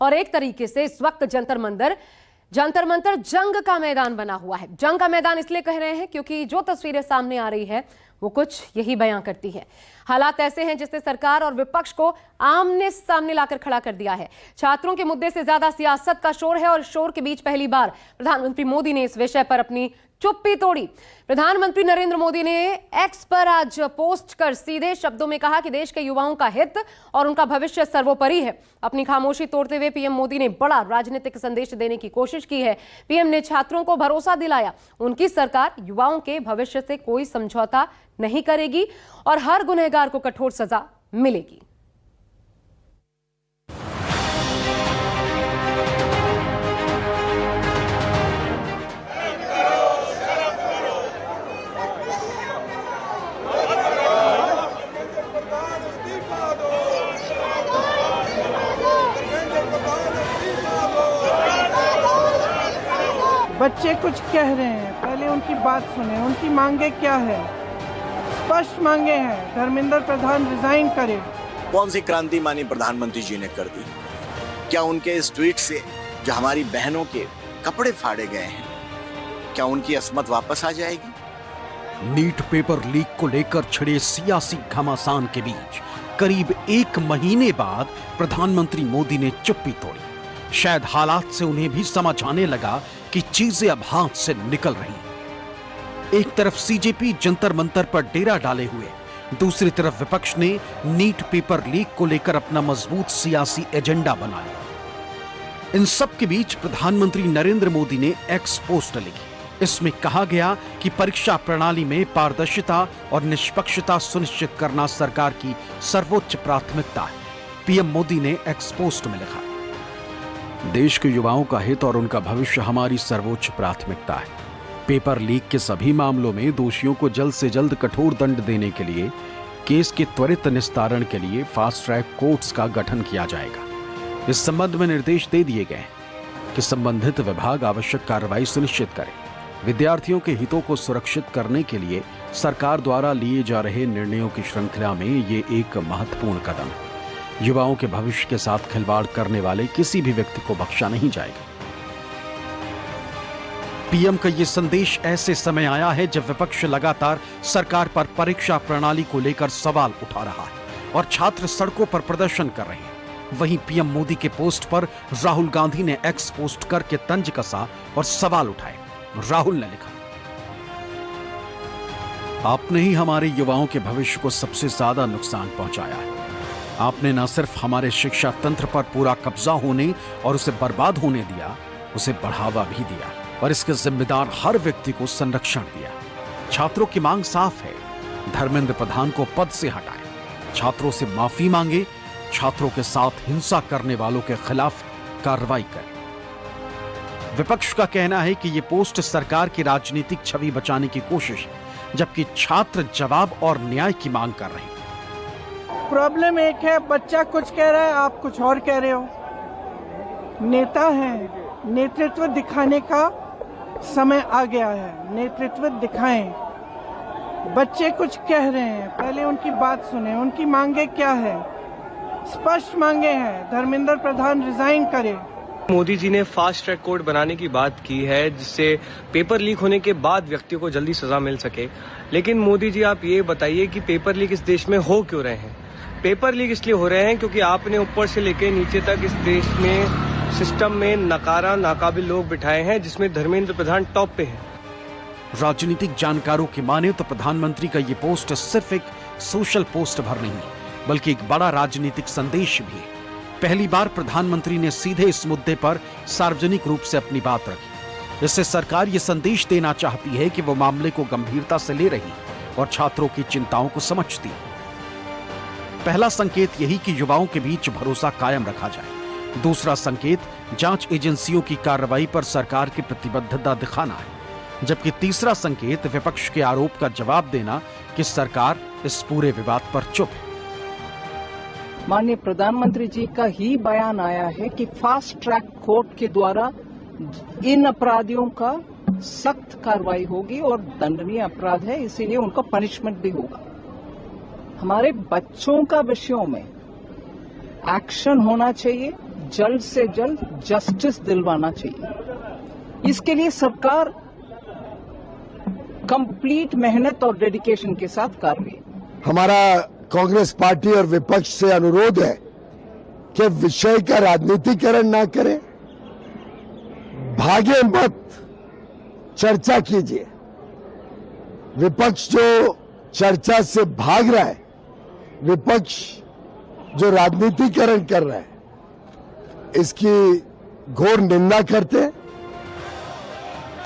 और एक तरीके से इस वक्त जंतर मंतर जंग का मैदान बना हुआ है। जंग का मैदान इसलिए कह रहे हैं क्योंकि जो तस्वीरें सामने आ रही है वो कुछ यही बयां करती है। हालात ऐसे हैं जिससे सरकार और विपक्ष को आमने सामने लाकर खड़ा कर दिया है। छात्रों के मुद्दे से ज्यादा सियासत का शोर है और शोर के बीच पहली बार प्रधानमंत्री मोदी ने इस विषय पर अपनी चुप्पी तोड़ी। प्रधानमंत्री नरेंद्र मोदी ने एक्स पर आज पोस्ट कर सीधे शब्दों में कहा कि देश के युवाओं का हित और उनका भविष्य सर्वोपरि है। अपनी खामोशी तोड़ते हुए पीएम मोदी ने बड़ा राजनीतिक संदेश देने की कोशिश की है। पीएम ने छात्रों को भरोसा दिलाया उनकी सरकार युवाओं के भविष्य से कोई समझौता नहीं करेगी और हर गुनहगार को कठोर सजा मिलेगी। बच्चे कुछ कह रहे हैं, पहले उनकी बात सुने। उनकी मांगे क्या है? स्पष्ट मांगे हैं। धर्मेंद्र प्रधान रिजाइन करे। कौन सी क्रांति मानी प्रधानमंत्री जी ने कर दी? क्या उनके इस ट्वीट से जो हमारी बहनों के कपड़े फाड़े गए हैं, क्या उनकी असमत वापस आ जाएगी? नीट पेपर लीक को लेकर छिड़े सियासी घमासान के बीच करीब 1 महीने बाद प्रधानमंत्री मोदी ने चुप्पी तोड़ी। शायद हालात से उन्हें भी समझ आने लगा कि चीजें अब हाथ से निकल रही। एक तरफ सीजेपी जंतर मंतर पर डेरा डाले हुए, दूसरी तरफ विपक्ष ने नीट पेपर लीक को लेकर अपना मजबूत सियासी एजेंडा बना लिया। इन सब के बीच प्रधानमंत्री नरेंद्र मोदी ने एक्स पोस्ट लिखी। इसमें कहा गया कि परीक्षा प्रणाली में पारदर्शिता और निष्पक्षता सुनिश्चित करना सरकार की सर्वोच्च प्राथमिकता है। पीएम मोदी ने एक्स पोस्ट में लिखा, देश के युवाओं का हित और उनका भविष्य हमारी सर्वोच्च प्राथमिकता है। पेपर लीक के सभी मामलों में दोषियों को जल्द से जल्द कठोर दंड देने के लिए केस के त्वरित निस्तारण के लिए फास्ट ट्रैक कोर्ट्स का गठन किया जाएगा। इस संबंध में निर्देश दे दिए गए हैं कि संबंधित विभाग आवश्यक कार्रवाई सुनिश्चित करे। विद्यार्थियों के हितों को सुरक्षित करने के लिए सरकार द्वारा लिए जा रहे निर्णयों की श्रृंखला में ये एक महत्वपूर्ण कदम है। युवाओं के भविष्य के साथ खिलवाड़ करने वाले किसी भी व्यक्ति को बख्शा नहीं जाएगा। पीएम का यह संदेश ऐसे समय आया है जब विपक्ष लगातार सरकार पर परीक्षा प्रणाली को लेकर सवाल उठा रहा है और छात्र सड़कों पर प्रदर्शन कर रहे हैं। वहीं पीएम मोदी के पोस्ट पर राहुल गांधी ने एक्स पोस्ट करके तंज कसा और सवाल उठाए। राहुल ने लिखा, आपने ही हमारे युवाओं के भविष्य को सबसे ज्यादा नुकसान पहुंचाया है। आपने न सिर्फ हमारे शिक्षा तंत्र पर पूरा कब्जा होने और उसे बर्बाद होने दिया, उसे बढ़ावा भी दिया और इसके जिम्मेदार हर व्यक्ति को संरक्षण दिया। छात्रों की मांग साफ है, धर्मेंद्र प्रधान को पद से हटाएं, छात्रों से माफी मांगे, छात्रों के साथ हिंसा करने वालों के खिलाफ कार्रवाई करें। विपक्ष का कहना है कि यह पोस्ट सरकार की राजनीतिक छवि बचाने की कोशिश है, जबकि छात्र जवाब और न्याय की मांग कर रहे हैं। प्रॉब्लम एक है, बच्चा कुछ कह रहा है, आप कुछ और कह रहे हो। नेता हैं, नेतृत्व दिखाने का समय आ गया है। नेतृत्व दिखाएं। बच्चे कुछ कह रहे हैं, पहले उनकी बात सुने। उनकी मांगे क्या है? स्पष्ट मांगे हैं। धर्मेंद्र प्रधान रिजाइन करे। मोदी जी ने फास्ट ट्रैक कोर्ट बनाने की बात की है जिससे पेपर लीक होने के बाद व्यक्तियों को जल्दी सजा मिल सके। लेकिन मोदी जी, आप ये बताइए कि पेपर लीक इस देश में हो क्यों रहे हैं? पेपर लीक इसलिए हो रहे हैं क्योंकि आपने ऊपर से लेकर नीचे तक इस देश में सिस्टम में नकारा नाकाबिल लोग बिठाए हैं, जिसमें धर्मेंद्र प्रधान टॉप पे है। राजनीतिक जानकारों की माने तो प्रधानमंत्री का ये पोस्ट सिर्फ एक सोशल पोस्ट भर नहीं, बल्कि एक बड़ा राजनीतिक संदेश भी है। पहली बार प्रधानमंत्री ने सीधे इस मुद्दे पर सार्वजनिक रूप से अपनी बात रखी। इससे सरकार ये संदेश देना चाहती है कि वो मामले को गंभीरता से ले रही और छात्रों की चिंताओं को समझती है। पहला संकेत यही कि युवाओं के बीच भरोसा कायम रखा जाए। दूसरा संकेत जांच एजेंसियों की कार्रवाई पर सरकार की प्रतिबद्धता दिखाना है, जबकि तीसरा संकेत विपक्ष के आरोप का जवाब देना कि सरकार इस पूरे विवाद पर चुप है। माननीय प्रधानमंत्री जी का ही बयान आया है कि फास्ट ट्रैक कोर्ट के द्वारा इन अपराधियों का सख्त कार्रवाई होगी और दंडनीय अपराध है, इसीलिए उनका पनिशमेंट भी होगा। हमारे बच्चों का विषयों में एक्शन होना चाहिए, जल्द से जल्द जस्टिस दिलवाना चाहिए। इसके लिए सरकार कंप्लीट मेहनत और डेडिकेशन के साथ कर रही है। हमारा कांग्रेस पार्टी और विपक्ष से अनुरोध है कि विषय का राजनीतिकरण ना करें, भागे मत, चर्चा कीजिए। विपक्ष जो चर्चा से भाग रहा है, विपक्ष जो राजनीतिकरण कर रहा है, इसकी घोर निंदा करते हैं।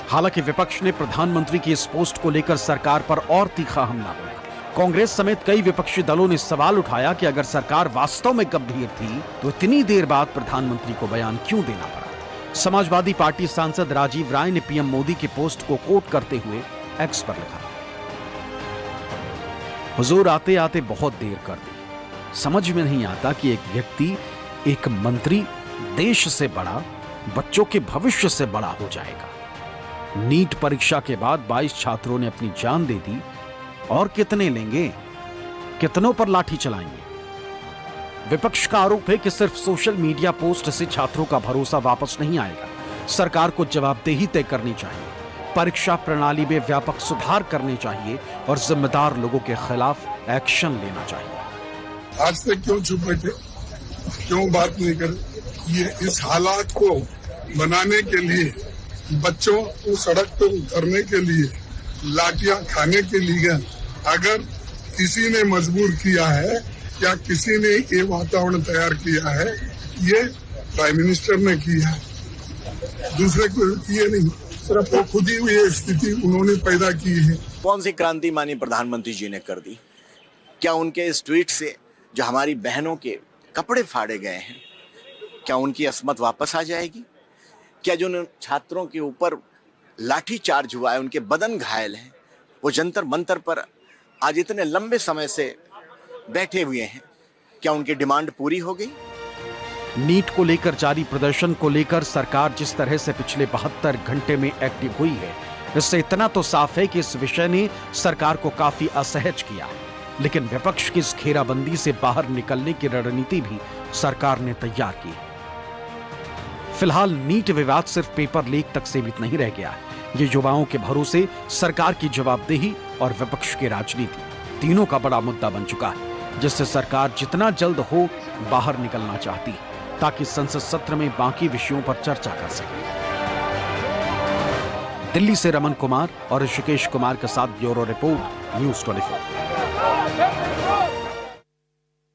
हालांकि विपक्ष ने प्रधानमंत्री की इस पोस्ट को लेकर सरकार पर और तीखा हमला बोला। कांग्रेस समेत कई विपक्षी दलों ने सवाल उठाया कि अगर सरकार वास्तव में गंभीर थी तो इतनी देर बाद प्रधानमंत्री को बयान क्यों देना पड़ा। समाजवादी पार्टी सांसद राजीव राय ने पीएम मोदी की पोस्ट को कोट करते हुए एक्स पर लिखा, हुजूर आते आते बहुत देर कर दी। समझ में नहीं आता कि एक व्यक्ति, एक मंत्री देश से बड़ा, बच्चों के भविष्य से बड़ा हो जाएगा। नीट परीक्षा के बाद 22 छात्रों ने अपनी जान दे दी, और कितने लेंगे, कितनों पर लाठी चलाएंगे। विपक्ष का आरोप है कि सिर्फ सोशल मीडिया पोस्ट से छात्रों का भरोसा वापस नहीं आएगा। सरकार को जवाबदेही तय करनी चाहिए, परीक्षा प्रणाली में व्यापक सुधार करने चाहिए और जिम्मेदार लोगों के खिलाफ एक्शन लेना चाहिए। आज तक क्यों चुप बैठे, क्यों बात नहीं करे? ये इस हालात को बनाने के लिए, बच्चों को सड़क पर उतरने के लिए, लाठियां खाने के लिए अगर किसी ने मजबूर किया है या किसी ने ये वातावरण तैयार किया है, ये प्राइम मिनिस्टर ने किया है, दूसरे को किए नहीं। सिर्फ वो खुद ही ये स्थिति उन्होंने पैदा की है। कौन सी क्रांति मानी प्रधानमंत्री जी ने कर दी? क्या उनके इस ट्वीट से जो हमारी बहनों के कपड़े फाड़े गए हैं, क्या उनकी असमत वापस आ जाएगी? क्या जो उन छात्रों के ऊपर लाठी चार्ज हुआ है, उनके बदन घायल हैं, वो जंतर मंतर पर आज इतने लंबे समय से बैठे हुए हैं, क्या उनकी डिमांड पूरी हो गई? नीट को लेकर जारी प्रदर्शन को लेकर सरकार जिस तरह से पिछले 72 घंटे में एक्टिव हुई है, इससे इतना तो साफ है कि इस विषय ने सरकार को काफी असहज किया। लेकिन विपक्ष की इस घेराबंदी से बाहर निकलने की रणनीति भी सरकार ने तैयार की। फिलहाल नीट विवाद सिर्फ पेपर लीक तक सीमित नहीं रह गया। ये युवाओं के भरोसे, सरकार की जवाबदेही और विपक्ष की राजनीति, तीनों का बड़ा मुद्दा बन चुका है, जिससे सरकार जितना जल्द हो बाहर निकलना चाहती है ताकि संसद सत्र में बाकी विषयों पर चर्चा कर सके। दिल्ली से रमन कुमार और ऋषिकेश कुमार के साथ ब्यूरो रिपोर्ट, न्यूज़ 24।